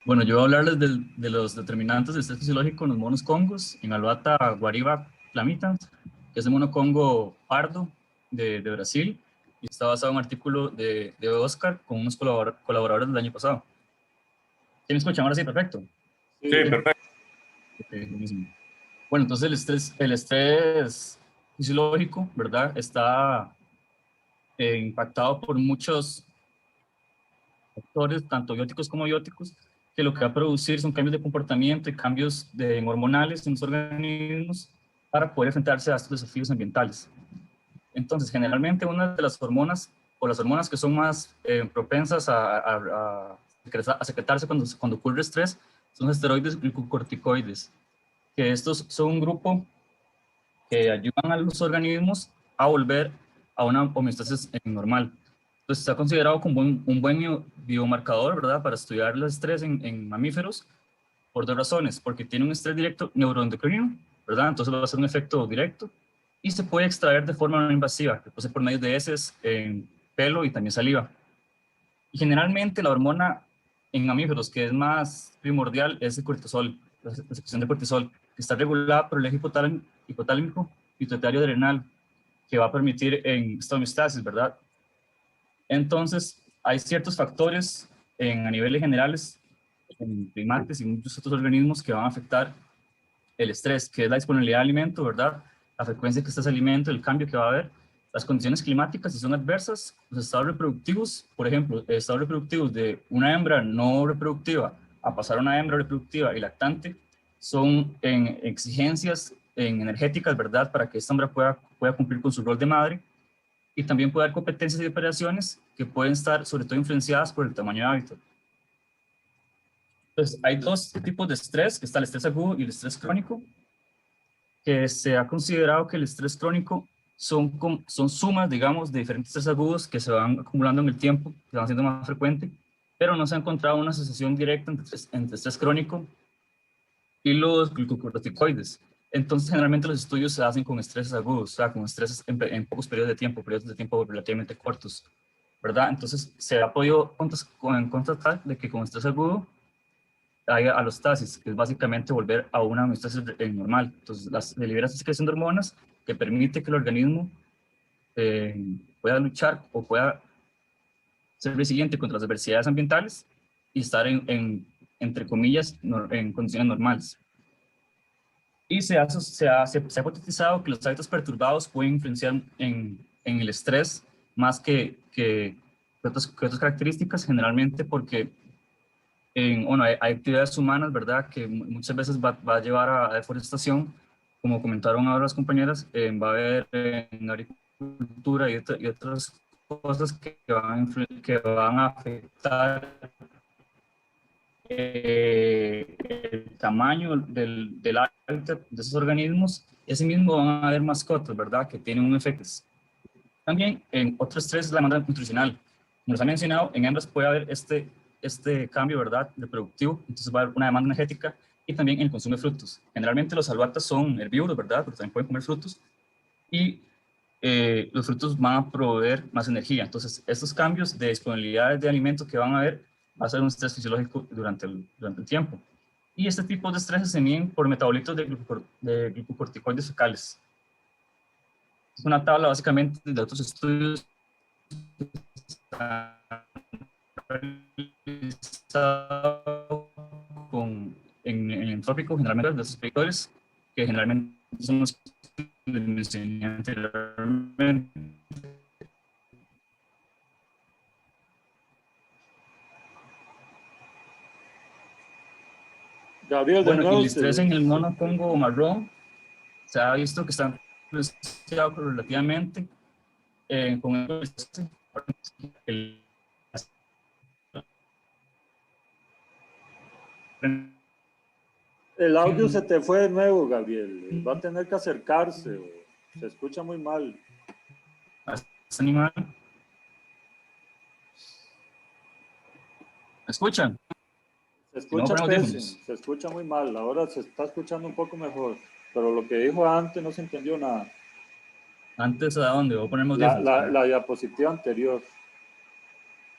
Bueno, yo voy a hablarles de los determinantes del estrés fisiológico en los monos congos, en Albata guariba flamitans, que es el mono congo pardo de Brasil, y está basado en un artículo de Oscar con unos colaboradores del año pasado. ¿Sí me escuchan ahora? Sí, perfecto. Sí, perfecto. Okay, buenísimo. Bueno, entonces el estrés fisiológico, ¿verdad? Está impactado por muchos factores, tanto bióticos como bióticos, que lo que va a producir son cambios de comportamiento y cambios hormonales en los organismos para poder enfrentarse a estos desafíos ambientales. Entonces, generalmente una de las hormonas, o las hormonas que son más propensas a secretarse cuando ocurre estrés, son los esteroides glicocorticoides, que estos son un grupo que ayudan a los organismos a volver a una homeostasis normal. Entonces está considerado como un buen biomarcador, ¿verdad?, para estudiar el estrés en mamíferos por dos razones, porque tiene un estrés directo neuroendocrino, ¿verdad? Entonces va a ser un efecto directo y se puede extraer de forma no invasiva, que puede ser por medio de heces, pelo y también saliva. Y generalmente la hormona en mamíferos que es más primordial es el cortisol, la secreción de cortisol, que está regulada por el eje hipotálamico pituitario adrenal, que va a permitir en esta homeostasis, ¿verdad? Entonces, hay ciertos factores a niveles generales en primates y muchos otros organismos que van a afectar el estrés, que es la disponibilidad de alimento, ¿verdad? La frecuencia que está ese alimento, el cambio que va a haber, las condiciones climáticas, si son adversas, los estados reproductivos, por ejemplo, estados reproductivos de una hembra no reproductiva a pasar a una hembra reproductiva y lactante, son en exigencias energéticas, ¿verdad? Para que esta hembra pueda cumplir con su rol de madre, y también puede haber competencias y operaciones que pueden estar sobre todo influenciadas por el tamaño de hábitat. Entonces, hay dos tipos de estrés, que está el estrés agudo y el estrés crónico, que se ha considerado que el estrés crónico son sumas, digamos, de diferentes estrés agudos que se van acumulando en el tiempo, que van siendo más frecuentes, pero no se ha encontrado una asociación directa entre estrés crónico y los glucocorticoides. Entonces, generalmente los estudios se hacen con estreses agudos, o sea, con estreses en pocos periodos de tiempo relativamente cortos, ¿verdad? Entonces, se ha podido constatar de que con estrés agudo hay alostasis, que es básicamente volver a una homeostasis normal. Entonces, se libera esta secreción de hormonas que permite que el organismo pueda luchar o pueda ser resiliente contra las adversidades ambientales y estar entre comillas, en condiciones normales. Y se ha hipotetizado que los hábitos perturbados pueden influenciar en el estrés más que otras características, generalmente porque bueno, hay actividades humanas, ¿verdad?, que muchas veces va a llevar a deforestación, como comentaron ahora las compañeras, va a haber en agricultura y otras cosas que van a afectar el tamaño del hábitat de esos organismos. Asimismo van a haber mascotas, ¿verdad?, que tienen un efecto. También en otro estrés es la demanda nutricional. Como les ha mencionado, en hembras puede haber este cambio, ¿verdad?, reproductivo, entonces va a haber una demanda energética, y también en el consumo de frutos. Generalmente los albatas son herbívoros, ¿verdad?, pero también pueden comer frutos, y los frutos van a proveer más energía. Entonces, estos cambios de disponibilidad de alimentos que van a haber va a ser un estrés fisiológico durante el tiempo. Y este tipo de estrés se miden por metabolitos de glucocorticoides fecales. Es una tabla básicamente de otros estudios en el entrópico, generalmente de los espectadores, que generalmente son los que les mencioné anteriormente. Gabriel, Bueno, y el estrés en el mono congo marrón se ha visto que está influenciado relativamente con el audio se te fue de nuevo, Gabriel. Va a tener que acercarse. Se escucha muy mal. Este animal. ¿Me escuchan? Se escucha pésimo, se escucha muy mal. Ahora se está escuchando un poco mejor. Pero lo que dijo antes no se entendió nada. ¿Antes a dónde? Voy a poner la diapositiva anterior,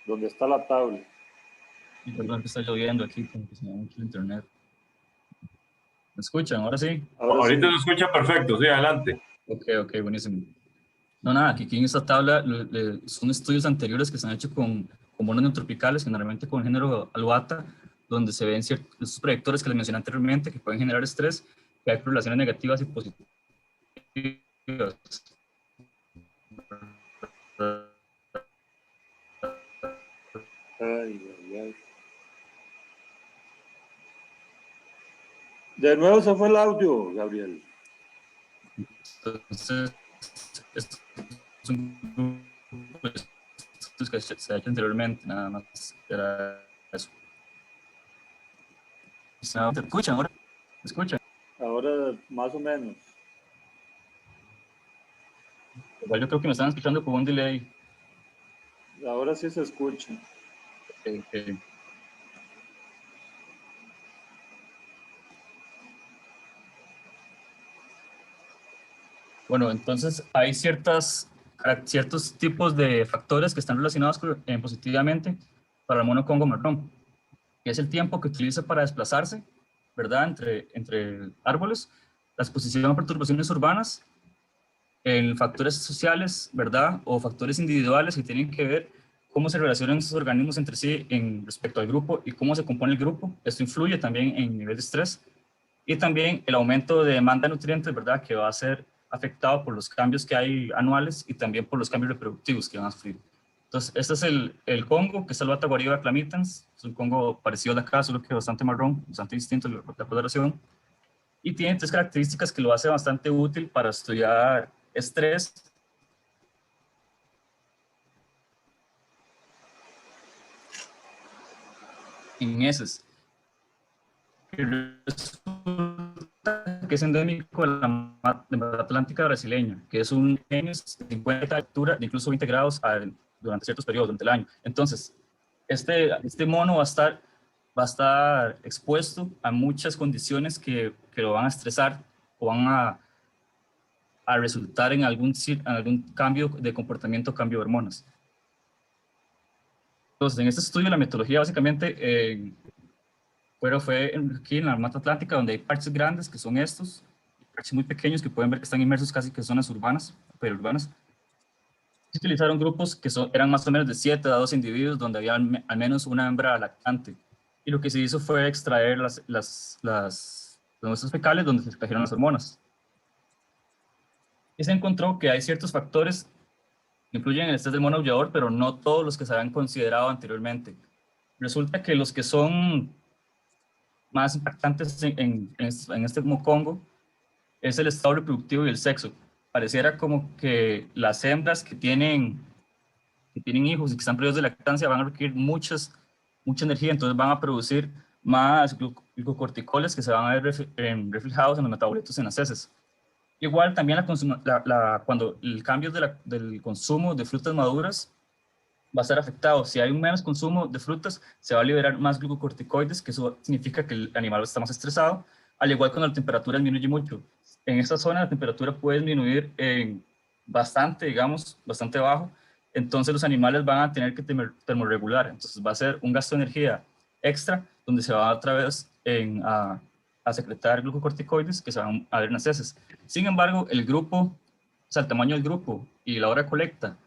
donde está la tabla. Perdón que está lloviendo aquí, como que se me va mucho el internet. ¿Me escuchan? Ahora sí. Ahorita se escucha perfecto, sí, adelante. Ok, buenísimo. No, nada, aquí en esta tabla son estudios anteriores que se han hecho con monos neotropicales, generalmente con el género Alouatta, donde se ven ciertos predictores que les mencioné anteriormente que pueden generar estrés, que hay correlaciones negativas y positivas. Ay. De nuevo se fue el audio, Gabriel. Entonces, esto es un grupo de estudios que se ha hecho anteriormente, nada más era eso. ¿Me escuchan ahora? ¿Me escuchan? Ahora más o menos. Igual yo creo que me están escuchando con un delay. Ahora sí se escucha. Okay. Bueno, entonces hay ciertos tipos de factores que están relacionados positivamente para el mono congo marrón, que es el tiempo que utiliza para desplazarse, ¿verdad? Entre árboles, la exposición a perturbaciones urbanas, en factores sociales, ¿verdad? O factores individuales que tienen que ver cómo se relacionan esos organismos entre sí en respecto al grupo y cómo se compone el grupo. Esto influye también en nivel de estrés. Y también el aumento de demanda de nutrientes, ¿verdad? Que va a ser afectado por los cambios que hay anuales y también por los cambios reproductivos que van a sufrir. Entonces, este es el Congo, que es Alouatta guariba clamitans. Es un Congo parecido al de acá, solo que bastante marrón, bastante distinto a la coloración. Y tiene tres características que lo hace bastante útil para estudiar estrés. En heces, que es endémico de la Atlántica brasileña, que es un genio de 50 de altura, de incluso 20 grados durante ciertos periodos durante el año. Entonces, este mono va a estar expuesto a muchas condiciones que lo van a estresar o van a resultar en algún cambio de comportamiento, cambio de hormonas. Entonces, en este estudio, la metodología básicamente fue aquí en la Mata Atlántica, donde hay parches grandes, que son estos, parches muy pequeños que pueden ver que están inmersos casi que en zonas urbanas, periurbanas. Se utilizaron grupos que eran más o menos de 7 a 12 individuos, donde había al menos una hembra lactante. Y lo que se hizo fue extraer las muestras fecales donde se extrajeron las hormonas. Y se encontró que hay ciertos factores que influyen en el estrés del mono aullador, pero no todos los que se habían considerado anteriormente. Resulta que los que son más impactantes en este Congo es el estado reproductivo y el sexo. Pareciera como que las hembras que tienen hijos y que están periodos de lactancia van a requerir mucha energía, entonces van a producir más glucocorticoles que se van a ver reflejados en los metabolitos en las heces. Igual también cuando el cambio del consumo de frutas maduras va a ser afectado. Si hay un menos consumo de frutas, se va a liberar más glucocorticoides, que eso significa que el animal está más estresado, al igual cuando la temperatura disminuye mucho. En esta zona la temperatura puede disminuir bastante, digamos, bastante bajo, entonces los animales van a tener que termorregular, entonces va a ser un gasto de energía extra, donde se va otra vez a secretar glucocorticoides que se van a ver en las heces. Sin embargo, el grupo, o sea, el tamaño del grupo y la hora de colecta,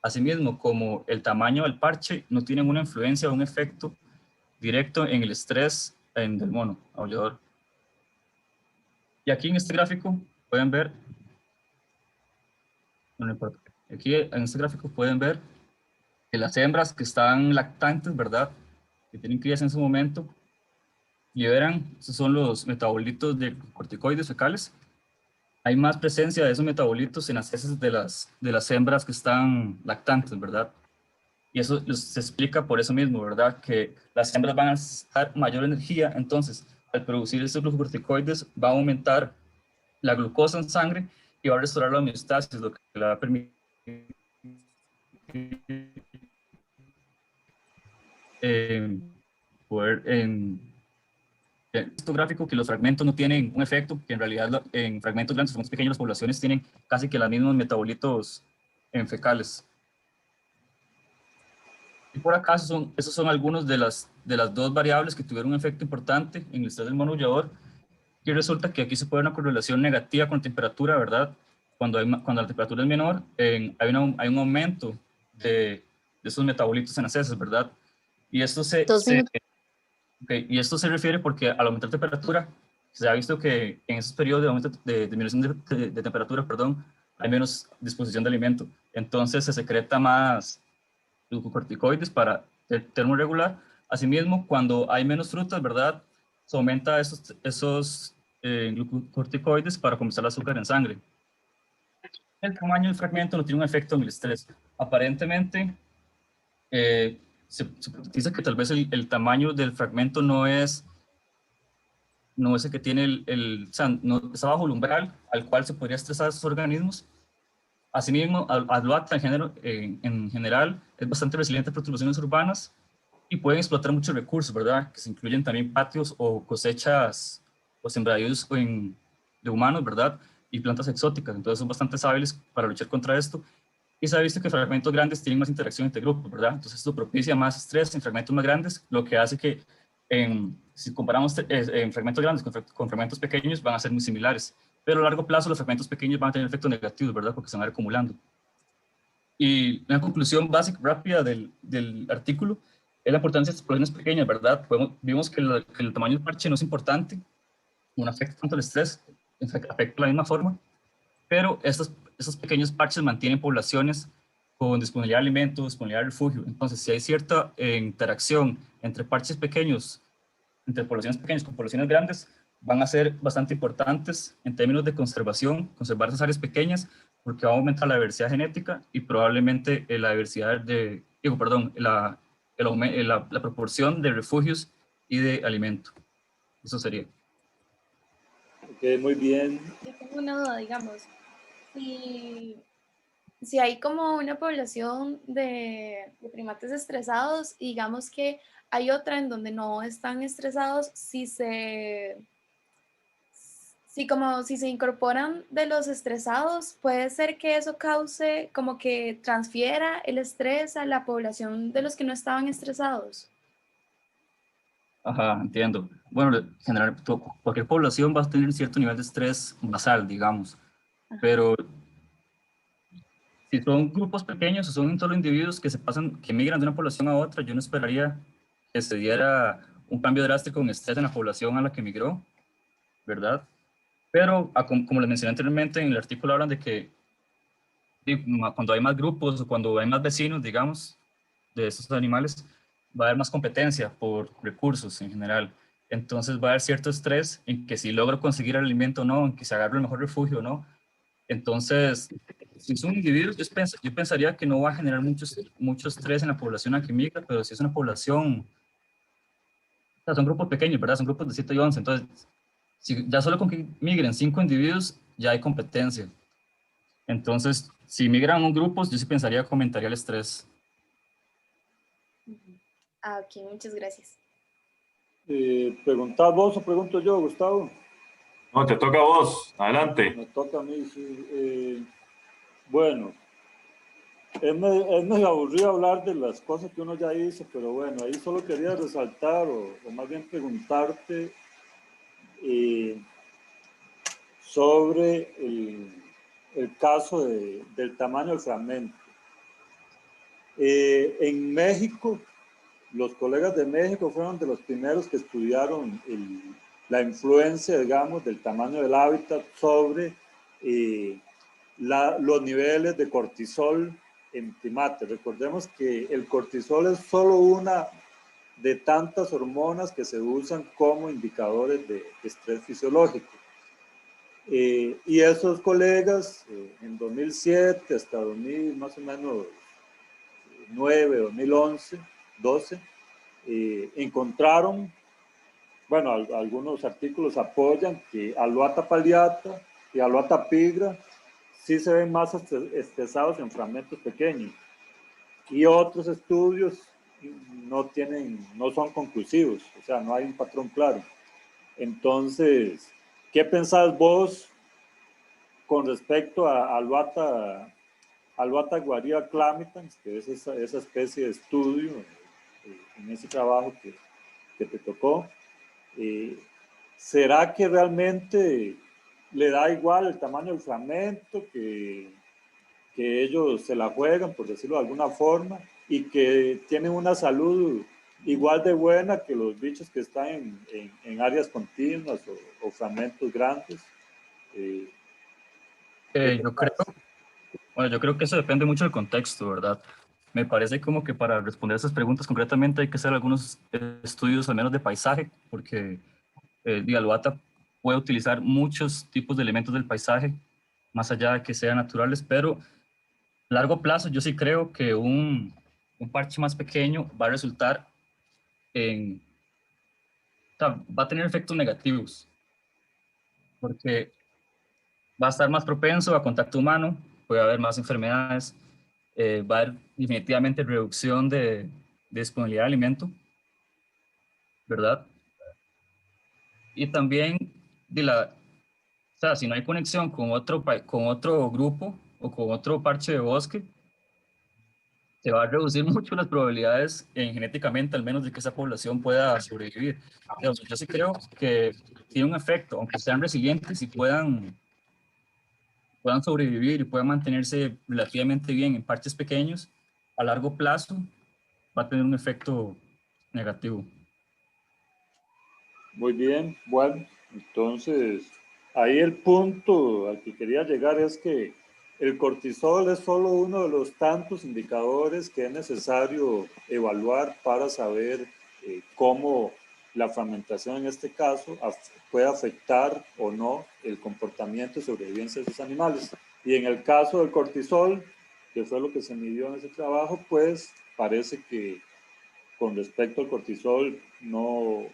asimismo como el tamaño del parche, no tienen una influencia o un efecto directo en el estrés del mono aullador. Y aquí en este gráfico pueden ver, no importa, aquí en este gráfico pueden ver que las hembras que están lactantes, ¿verdad? Que tienen crías en su momento, liberan, esos son los metabolitos de corticoides fecales. Hay más presencia de esos metabolitos en las heces de las hembras que están lactantes, ¿verdad? Y eso se explica por eso mismo, ¿verdad? Que las hembras van a necesitar mayor energía, entonces al producir estos glucocorticoides va a aumentar la glucosa en sangre y va a restaurar la homeostasis, lo que le va a permitir poder en este gráfico que los fragmentos no tienen un efecto, que en realidad en fragmentos grandes, fragmentos pequeños, las poblaciones tienen casi que los mismos metabolitos fecales. Y por acá esos son algunos de las dos variables que tuvieron un efecto importante en el estrés del mono aullador. Y resulta que aquí se puede ver una correlación negativa con temperatura, ¿verdad? Cuando la temperatura es menor, hay un aumento de esos metabolitos en las heces, ¿verdad? Y esto y esto se refiere porque al aumentar la temperatura, se ha visto que en esos periodos de aumento de disminución de temperatura, perdón, hay menos disposición de alimento. Entonces se secreta más glucocorticoides para el termorregular. Asimismo, cuando hay menos frutas, ¿verdad? Se aumenta esos glucocorticoides para compensar el azúcar en sangre. El tamaño del fragmento no tiene un efecto en el estrés. Aparentemente, se dice que tal vez el tamaño del fragmento no es el que tiene o sea, no, está bajo el umbral al cual se podría estresar esos organismos. Asimismo, Aluata en general es bastante resiliente a perturbaciones urbanas y pueden explotar muchos recursos, ¿verdad? Que se incluyen también patios o cosechas o sembradíos de humanos, ¿verdad? Y plantas exóticas. Entonces son bastante hábiles para luchar contra esto. Y se ha visto que fragmentos grandes tienen más interacción entre grupos, ¿verdad? Entonces esto propicia más estrés en fragmentos más grandes, lo que hace que si comparamos en fragmentos grandes con fragmentos pequeños van a ser muy similares. Pero a largo plazo los fragmentos pequeños van a tener efectos negativos, ¿verdad? Porque se van a ir acumulando. Y una conclusión básica, rápida del artículo es la importancia de estas poblaciones pequeñas, ¿verdad? Vimos que el tamaño del parche no es importante, no afecta tanto el estrés, afecta de la misma forma, pero estos pequeños parches mantienen poblaciones con disponibilidad de alimentos, disponibilidad de refugio. Entonces, si hay cierta interacción entre parches pequeños, entre poblaciones pequeñas con poblaciones grandes, van a ser bastante importantes en términos de conservación, conservar esas áreas pequeñas, porque va a aumentar la diversidad genética y probablemente la diversidad la proporción de refugios y de alimento. Eso sería. Ok, muy bien. Yo tengo una duda, digamos, si hay como una población de primates estresados, y digamos que hay otra en donde no están estresados, si se incorporan de los estresados, puede ser que eso cause como que transfiera el estrés a la población de los que no estaban estresados. Ajá, entiendo. Bueno, en general, cualquier población va a tener cierto nivel de estrés basal, digamos, pero si son grupos pequeños o son solo individuos que migran de una población a otra, yo no esperaría que se diera un cambio drástico en estrés en la población a la que migró, ¿verdad? Pero, como les mencioné anteriormente, en el artículo hablan de que cuando hay más grupos o cuando hay más vecinos, digamos, de estos animales, va a haber más competencia por recursos en general. Entonces va a haber cierto estrés en que si logro conseguir el alimento o no, en que se agarre el mejor refugio o no. Entonces, si son individuos, yo pensaría que no va a generar mucho estrés en la población a que migra, pero si es una población, o sea, son grupos pequeños, ¿verdad? Son grupos de 7 y 11. Entonces, si ya solo con que migren 5 individuos, ya hay competencia. Entonces, si migran un grupo, yo sí pensaría que aumentaría el estrés. Ok, muchas gracias. ¿Preguntás vos o pregunto yo, Gustavo? No, te toca a vos. Adelante. Me toca a mí, sí. Bueno, es medio aburrido hablar de las cosas que uno ya hizo, pero bueno, ahí solo quería resaltar o más bien preguntarte sobre el caso del tamaño del fragmento. En México, los colegas de México fueron de los primeros que estudiaron la influencia, digamos, del tamaño del hábitat sobre los niveles de cortisol en primates. Recordemos que el cortisol es solo una de tantas hormonas que se usan como indicadores de estrés fisiológico. Y esos colegas, en 2007 hasta 2000, más o menos 2009, 2011, 12, encontraron, bueno, algunos artículos apoyan que Alouatta palliata y Alouatta pigra sí se ven más estresados en fragmentos pequeños. Y otros estudios no son conclusivos, o sea, no hay un patrón claro. Entonces, ¿qué pensás vos con respecto a Alouatta Aluata guaria clamitans, que es esa especie de estudio en ese trabajo que te tocó. ¿Será que realmente le da igual el tamaño del fragmento, que ellos se la juegan, por decirlo de alguna forma, y que tienen una salud igual de buena que los bichos que están en áreas continuas o fragmentos grandes? Yo creo, bueno, yo creo que eso depende mucho del contexto, ¿verdad? Me parece como que para responder esas preguntas concretamente hay que hacer algunos estudios al menos de paisaje, porque Dialuata puede utilizar muchos tipos de elementos del paisaje, más allá de que sean naturales, pero a largo plazo yo sí creo que un parche más pequeño va a resultar en, o sea, va a tener efectos negativos, porque va a estar más propenso a contacto humano, puede haber más enfermedades, va a haber definitivamente reducción de disponibilidad de alimento, ¿verdad? Y también, o sea, si no hay conexión con otro grupo o con otro parche de bosque, se va a reducir mucho las probabilidades genéticamente, al menos, de que esa población pueda sobrevivir. Digamos, yo sí creo que tiene un efecto, aunque sean resilientes y puedan sobrevivir y puedan mantenerse relativamente bien en parches pequeños, a largo plazo va a tener un efecto negativo. Muy bien, bueno, entonces ahí el punto al que quería llegar es que el cortisol es solo uno de los tantos indicadores que es necesario evaluar para saber cómo la fragmentación en este caso puede afectar o no el comportamiento y sobrevivencia de esos animales. Y en el caso del cortisol, que fue lo que se midió en ese trabajo, pues parece que con respecto al cortisol no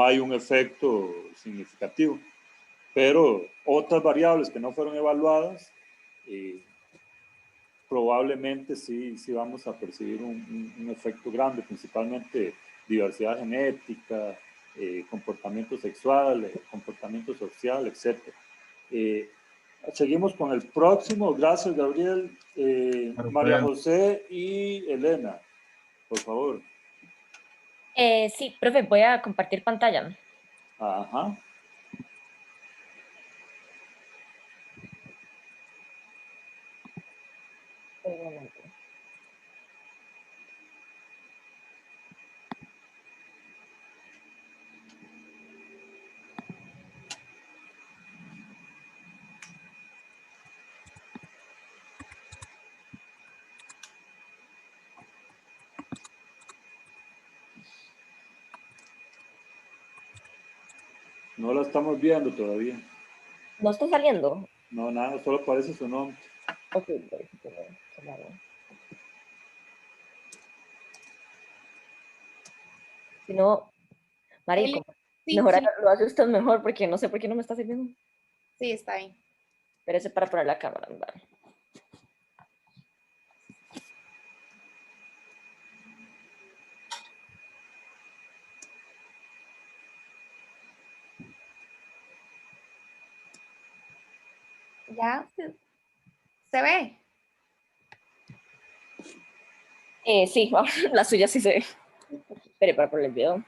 hay un efecto significativo. Pero otras variables que no fueron evaluadas, probablemente sí vamos a percibir un efecto grande, principalmente diversidad genética, comportamiento sexual, comportamiento social, etc. Seguimos con el próximo. Gracias, Gabriel. María José y Elena, por favor. Sí, profe, voy a compartir pantalla. Ajá. No la estamos viendo todavía. ¿No está saliendo? No, nada, solo aparece su nombre. Ok, si no, Marico, Sí, mejor sí. lo hace usted mejor porque no sé por qué no me está sirviendo. Sí, está bien. Espérese para poner la cámara. ¿Verdad? ¿Ya se ve? Sí, la suya sí se ve. Espere para poner el video.